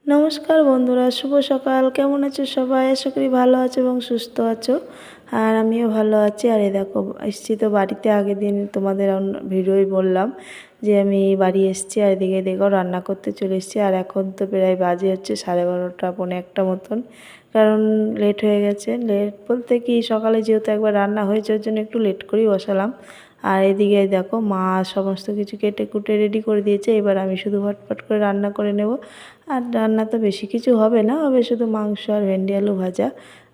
নমস্কার বন্ধুরা, শুভ সকাল। কেমন আছো সবাই? আশা করি ভালো আছো এবং সুস্থ আছো। আর আমিও ভালো আছি। আর এই দেখো এসছি তো বাড়িতে। আগের দিন তোমাদের ভিডিওই বললাম যে আমি বাড়ি এসছি। আর এদিকে দেখো রান্না করতে চলে এসেছি। আর এখন তো প্রায় বাজে হচ্ছে 12:30 পৌনে একটা মতন, কারণ লেট হয়ে গেছে। লেট বলতে কি, সকালে যেহেতু একবার রান্না হয়েছে ওর জন্য একটু লেট করেই বসালাম। আর এদিকে দেখো মা সমস্ত কিছু কেটে কুটে রেডি করে দিয়েছে। এবার আমি শুধু ফটফট করে রান্না করে নেব। আর রান্না তো বেশি কিছু হবে না, হবে শুধু মাংস আর ভেন্ডি আলু ভাজা।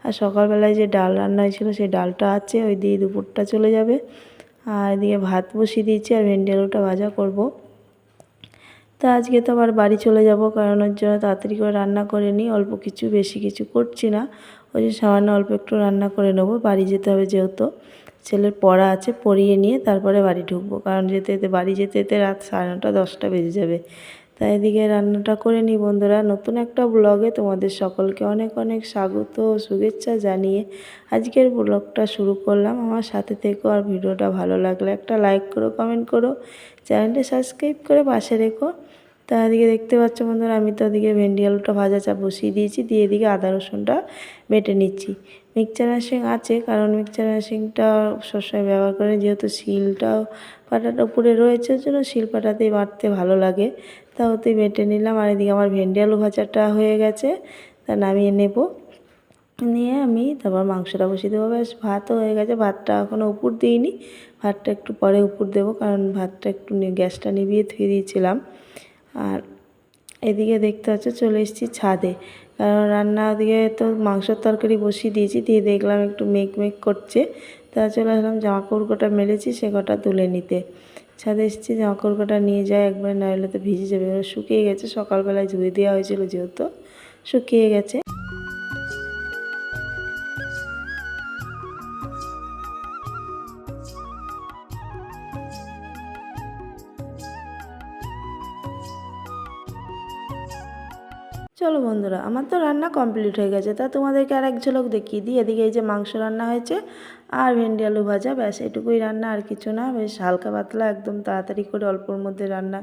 আর সকালবেলায় যে ডাল রান্না হয়েছিল সেই ডালটা আছে, ওই দিয়ে দুপুরটা চলে যাবে। আর এদিকে ভাত বসিয়ে দিয়েছি আর ভেন্ডি আলুটা ভাজা করব। তা আজকে তো আবার বাড়ি চলে যাব, কারণ ওর জন্য তাড়াতাড়ি করে রান্না করে নিই। অল্প কিছু, বেশি কিছু করছি না, ওই যে সামান্য অল্প একটু রান্না করে নেবো। বাড়ি যেতে হবে যেহেতু, ছেলের পড়া আছে, পড়িয়ে নিয়ে তারপরে বাড়ি ঢুকবো। কারণ বাড়ি যেতে যেতে রাত 9:30 10টা বেজে যাবে। তাই এদিকে রান্নাটা করে নিই। বন্ধুরা, নতুন একটা ব্লগে তোমাদের সকলকে অনেক অনেক স্বাগত ও শুভেচ্ছা জানিয়ে আজকের ব্লগটা শুরু করলাম। আমার সাথে থেকো, আর ভিডিওটা ভালো লাগলে একটা লাইক করো, কমেন্ট করো, চ্যানেলটা সাবস্ক্রাইব করে পাশে রেখো। তা এদিকে দেখতে পাচ্ছ বন্ধুরা, আমি তো ওদিকে ভেন্ডি আলুটা ভাজা চা বসিয়ে দিয়েছি, দিয়ে এদিকে আদা রসুনটা বেটে নিচ্ছি। মিক্সচার মেশিন আছে, কারণ মিক্সচার মেশিনটা সবসময় ব্যবহার করে, যেহেতু শিলটাও পাটাটা উপরে রয়েছে, ওর জন্য শিল পাটাতেই বাটতে ভালো লাগে। তা ওতেই বেটে নিলাম। আর এদিকে আমার ভেন্ডি আলু ভাজাটা হয়ে গেছে, তা নামিয়ে নেব। নিয়ে আমি তারপর মাংসটা বসিয়ে দেবো। ব্যাস, ভাতও হয়ে গেছে। ভাতটা এখনও উপর দিইনি, ভাতটা একটু পরে উপর দেবো, কারণ ভাতটা একটু গ্যাসটা নিভিয়ে ধুয়ে দিয়েছিলাম। আর এদিকে দেখতে পাচ্ছ চলে এসেছি ছাদে, কারণ রান্না ওদিকে তো মাংসের তরকারি বসিয়ে দিয়েছি, দিয়ে দেখলাম একটু মেঘ মেঘ করছে। তা চলে আসলাম জামাকাপড় কটা মেলেছি সে কটা তুলে নিতে। ছাদে এসেছি, জামাকাপড় কটা নিয়ে যায় একবারে, না হলে তো ভিজে যাবে। শুকিয়ে গেছে, সকালবেলায় ধুয়ে দেওয়া হয়েছিল যেহেতু, শুকিয়ে গেছে। চলো বন্ধুরা, আমার তো রান্না কমপ্লিট হয়ে গেছে। তা তোমাদেরকে আর এক ঝলক দেখিয়ে দিই। এদিকে এই যে মাংস রান্না হয়েছে আর ভেন্ডি আলু ভাজা, ব্যাস এটুকুই রান্না, আর কিছু না। বেশ হালকা পাতলা, একদম তাড়াতাড়ি করে অল্পর মধ্যে রান্না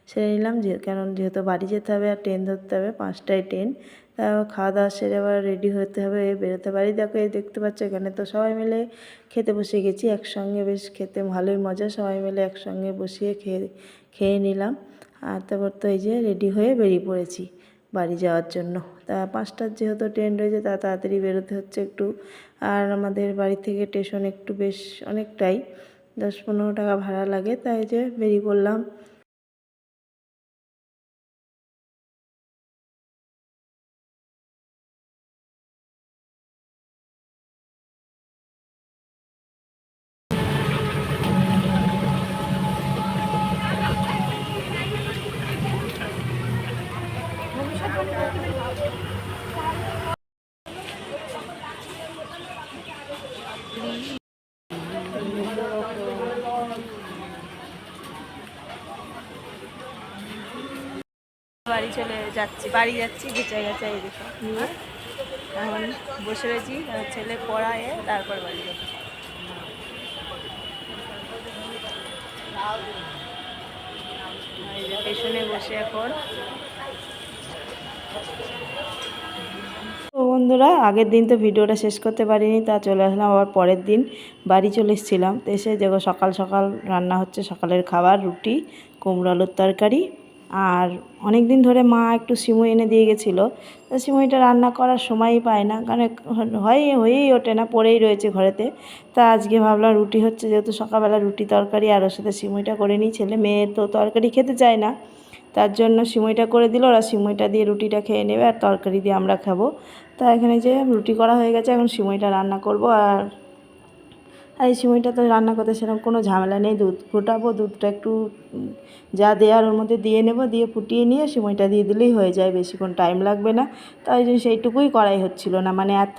সেরে নিলাম। কারণ যেহেতু বাড়ি যেতে হবে আর ট্রেন ধরতে হবে, 5টায় ট্রেন। তা খাওয়া দাওয়া সেরে আবার রেডি হতে হবে, বেরোতে পারি। দেখো এই দেখতে পাচ্ছ, এখানে তো সবাই মিলে খেতে বসে গেছি একসঙ্গে। বেশ খেতে ভালোই মজা, সবাই মিলে একসঙ্গে বসিয়ে খেয়ে নিলাম। আর তারপর তো এই যে রেডি হয়ে বেরিয়ে পড়েছি বাড়ি যাওয়ার জন্য। তা 5টার যেহেতু ট্রেন রয়েছে, তা তাড়াতাড়ি বেরোতে হচ্ছে একটু। আর আমাদের বাড়ি থেকে স্টেশন একটু বেশ অনেকটাই, 10-15 টাকা ভাড়া লাগে। তাই যে বেরিয়ে পড়লাম। বাড়ি যাচ্ছি গুচাই গাছাই এদিকে নিয়ে। এখন বসে রয়েছি, ছেলে পড়ায় তারপর বাড়ি যাবো। স্টেশনে বসে এখন। তো বন্ধুরা, আগের দিন তো ভিডিওটা শেষ করতে পারিনি, তা চলে আসলাম আবার পরের দিন। বাড়ি চলে এসেছিলাম, তো এসে দেখো সকাল সকাল রান্না হচ্ছে সকালের খাবার, রুটি, কুমড়ো আলুর তরকারি। আর অনেক দিন ধরে মা একটু সিমুই এনে দিয়ে গেছিলো, তো সিমুইটা রান্না করার সময়ই পায় না, কারণ হয়েই ওঠে না, পড়েই রয়েছে ঘরেতে। তা আজকে ভাবলাম রুটি হচ্ছে যেহেতু, সকালবেলা রুটি তরকারি আর ওর সাথে সিমুইটা করে নিই। ছেলে মেয়ে তো তরকারি খেতে চায় না, তার জন্য সিমুইটা করে দিল। ওরা সিমুইটা দিয়ে রুটিটা খেয়ে নেবে, আর তরকারি দিয়ে আমরা খাবো। তা এখানে যে রুটি করা হয়ে গেছে, এখন সিমুইটা রান্না করব। আর এই সিমুইটা তো রান্না করতে সেরকম কোনো ঝামেলা নেই। দুধ ফুটাবো, দুধটা একটু যা দেওয়ার ওর মধ্যে দিয়ে নেব, দিয়ে ফুটিয়ে নিয়ে সিমুইটা দিয়ে দিলেই হয়ে যায়, বেশিক্ষণ টাইম লাগবে না। তাই যে সেইটুকুই করাই হচ্ছিল না, এত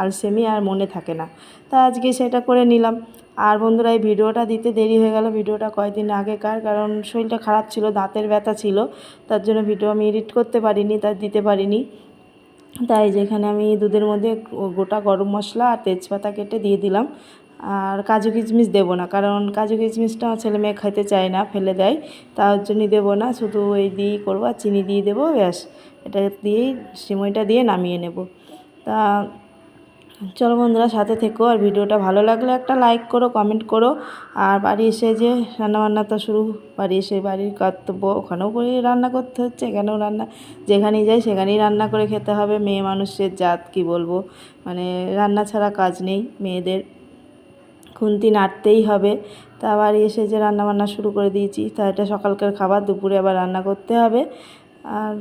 আলসেমি আর মনে থাকে না। তা আজকে সেটা করে নিলাম। আর বন্ধুরা, এই ভিডিওটা দিতে দেরি হয়ে গেল। ভিডিওটা কয়েকদিন আগেকার, কারণ শরীরটা খারাপ ছিল, দাঁতের ব্যথা ছিল, তার জন্য ভিডিও আমি এডিট করতে পারিনি, তাই দিতে পারিনি। তাই যেখানে আমি দুধের মধ্যে গোটা গরম মশলা আর তেজপাতা কেটে দিয়ে দিলাম। আর কাজু কিশমিশ দেবো না, কারণ কাজু কিশমিশটা আমার ছেলে মেয়ে খেতে চায় না, ফেলে দেয়, তার জন্যই দেবো না। শুধু এই দিয়েই করবো, আর চিনি দিয়ে দেবো, ব্যাস। এটা দিয়েই সিমইটা দিয়ে নামিয়ে নেব। তা চলো বন্ধুরা, সাথে থেকো, আর ভিডিওটা ভালো লাগলে একটা লাইক করো, কমেন্ট করো। আর বাড়ি এসে যে রান্নাবান্না তো শুরু, বাড়ি এসে বাড়ির কর্তব্য, ওখানেও করে রান্না করতে হচ্ছে, এখানেও রান্না, যেখানেই যাই সেখানেই রান্না করে খেতে হবে। মেয়ে মানুষের জাত, কি বলবো, মানে রান্না ছাড়া কাজ নেই, মেয়েদের খুন্তি নাড়তেই হবে। তা বাড়ি এসে যে রান্নাবান্না শুরু করে দিয়েছি, তা এটা সকালকার খাবার, দুপুরে আবার রান্না করতে হবে। আর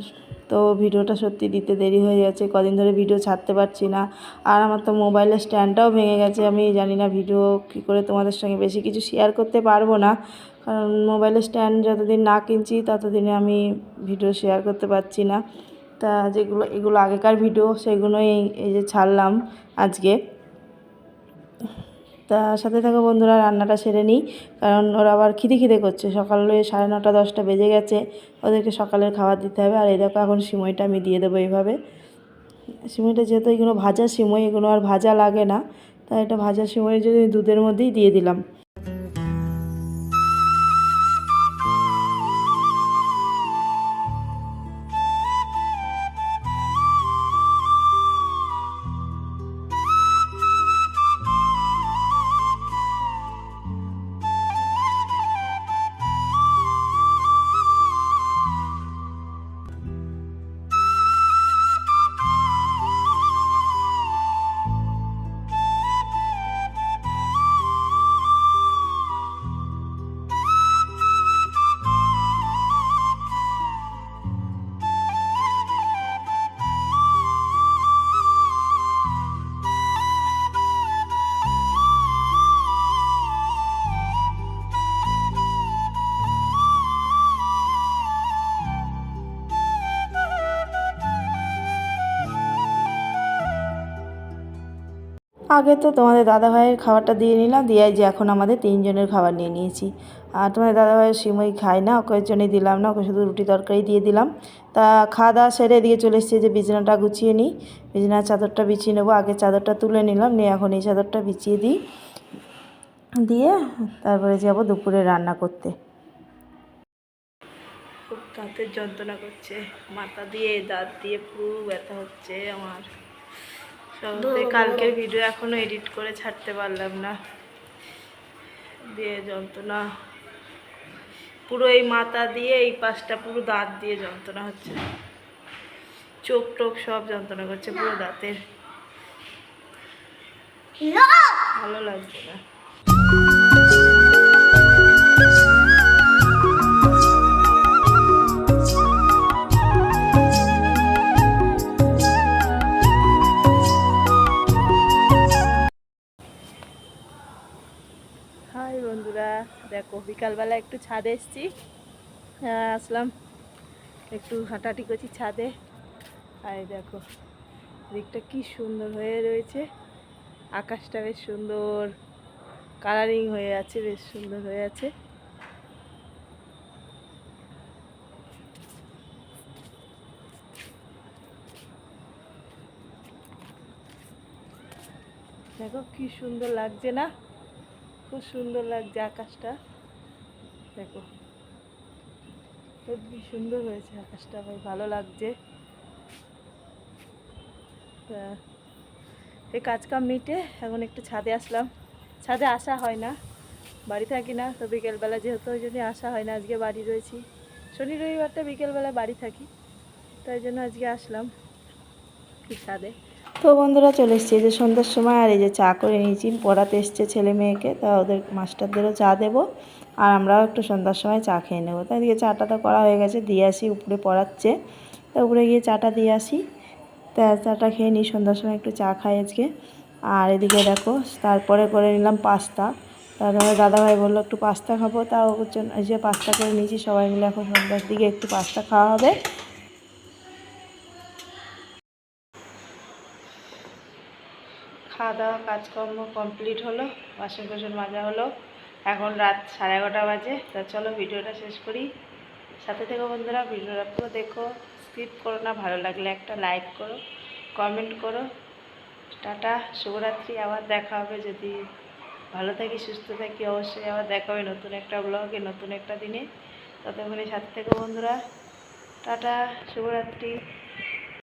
তো ভিডিওটা সত্যি দিতে দেরি হয়ে যাচ্ছে, কদিন ধরে ভিডিও ছাড়তে পারছি না। আর আমার তো মোবাইলের স্ট্যান্ডটাও ভেঙে গেছে, আমি জানি না ভিডিও কী করে তোমাদের সঙ্গে বেশি কিছু শেয়ার করতে পারবো না, কারণ মোবাইলের স্ট্যান্ড যতদিন না কিনছি ততদিনে আমি ভিডিও শেয়ার করতে পারছি না। তা এগুলো আগেকার ভিডিও, সেগুলোই এই যে ছাড়লাম আজকে। তা সাথে থাকো বন্ধুরা, রান্নাটা সেরে নিই, কারণ ওরা আবার খিদে করছে, সকালে 9:30 10টা বেজে গেছে, ওদেরকে সকালের খাবার দিতে হবে। আর এই দেখো এখন সিমইটা আমি দিয়ে দেবো এইভাবে। সিমইটা যেহেতু এগুলো ভাজা সিমই, এগুলো আর ভাজা লাগে না, তাই এটা ভাজা সিমই যদি দুধের মধ্যেই দিয়ে দিলাম। আগে তো তোমাদের দাদাভাইয়ের খাবারটা দিয়ে নিলাম, দিয়ে যে এখন আমাদের 3 জনের খাবার নিয়ে নিয়েছি। আর তোমাদের দাদাভাইয়ের সিমই খায় না, ওকে জন্যই দিলাম না, ওকে শুধু রুটি তরকারি দিয়ে দিলাম। তা খাওয়া দাওয়া সেরে দিয়ে চলে এসেছি, যে বিছানাটা গুছিয়ে নিই, বিছানার চাদরটা বিছিয়ে নেবো। আগে চাদরটা তুলে নিলাম, নিয়ে এখন এই চাদরটা বিছিয়ে দিই, দিয়ে তারপরে যাব দুপুরে রান্না করতে। খুব দাঁতের যন্ত্রণা করছে, মাথা দিয়ে দাঁত দিয়ে পুরো ব্যথা হচ্ছে আমার। কালকের ভিডিও এখনো এডিট করে ছাড়তে পারলাম না, দিয়ে যন্ত্রণা পুরো, এই মাথা দিয়ে এই পাশটা পুরো দাঁত দিয়ে যন্ত্রণা হচ্ছে, চোখ টোক সব যন্ত্রণা করছে পুরো দাঁতের, ভালো লাগছে না। হাই বন্ধুরা, দেখো বিকালবেলা একটু ছাদে এসেছি, আসলাম একটু হাঁটাহাঁটি করছি ছাদে। আর দেখো দিকটা কি সুন্দর হয়ে রয়েছে, আকাশটা বেশ সুন্দর কালারিং হয়ে আছে, বেশ সুন্দর হয়ে আছে। দেখো কি সুন্দর লাগছে না, খুব সুন্দর লাগছে আকাশটা, দেখো খুবই সুন্দর হয়েছে আকাশটা, ভাই ভালো লাগছে। এই কাজ কাম মিটে এখন একটু ছাদে আসলাম, ছাদে আসা হয় না, বাড়ি থাকি না তো, বিকেলবেলা যেহেতু ওই জন্য আসা হয় না, আজকে বাড়ি রয়েছি, শনি রবিবারটা বিকেলবেলা বাড়ি থাকি, তাই জন্য আজকে আসলাম কি ছাদে। তো বন্ধুরা চলে এসেছি যে সন্ধ্যার সময়, আর এই যে চা করে নিয়েছি, পড়াতে এসছে ছেলে মেয়েকে, তা ওদের মাস্টারদেরও চা দেবো, আর আমরাও একটু সন্ধ্যার সময় চা খেয়ে নেবো। তাই এদিকে চাটা তো করা হয়ে গেছে, দিয়ে আসি, উপরে পড়াচ্ছে, তা উপরে গিয়ে চাটা দিয়ে আসি, তা চাটা খেয়ে নিই, সন্ধ্যার সময় একটু চা খাই আজকে। আর এদিকে দেখো তারপরে করে নিলাম পাস্তা, তারপরে দাদাভাই বললো একটু পাস্তা খাবো, তা ওর জন্য এই যে পাস্তা করে নিয়েছি, সবাই মিলে এখন সন্ধ্যার দিকে একটু পাস্তা খাওয়া হবে। খাওয়া দাওয়া কাজকর্ম কমপ্লিট হলো, বাসন কোসন মাজা হলো, এখন রাত 11:30 বাজে। তা চলো ভিডিওটা শেষ করি, সাথে থেকো বন্ধুরা, ভিডিওটা পুরো দেখো, স্কিপ করো না, ভালো লাগলে একটা লাইক করো, কমেন্ট করো। টাটা, শুভরাত্রি, আবার দেখা হবে যদি ভালো থাকি, সুস্থ থাকি। অবশ্যই আবার দেখা হবে নতুন একটা ব্লগে, নতুন একটা দিনে। ততক্ষণে সাথে থেকো বন্ধুরা। টাটা, শুভরাত্রি।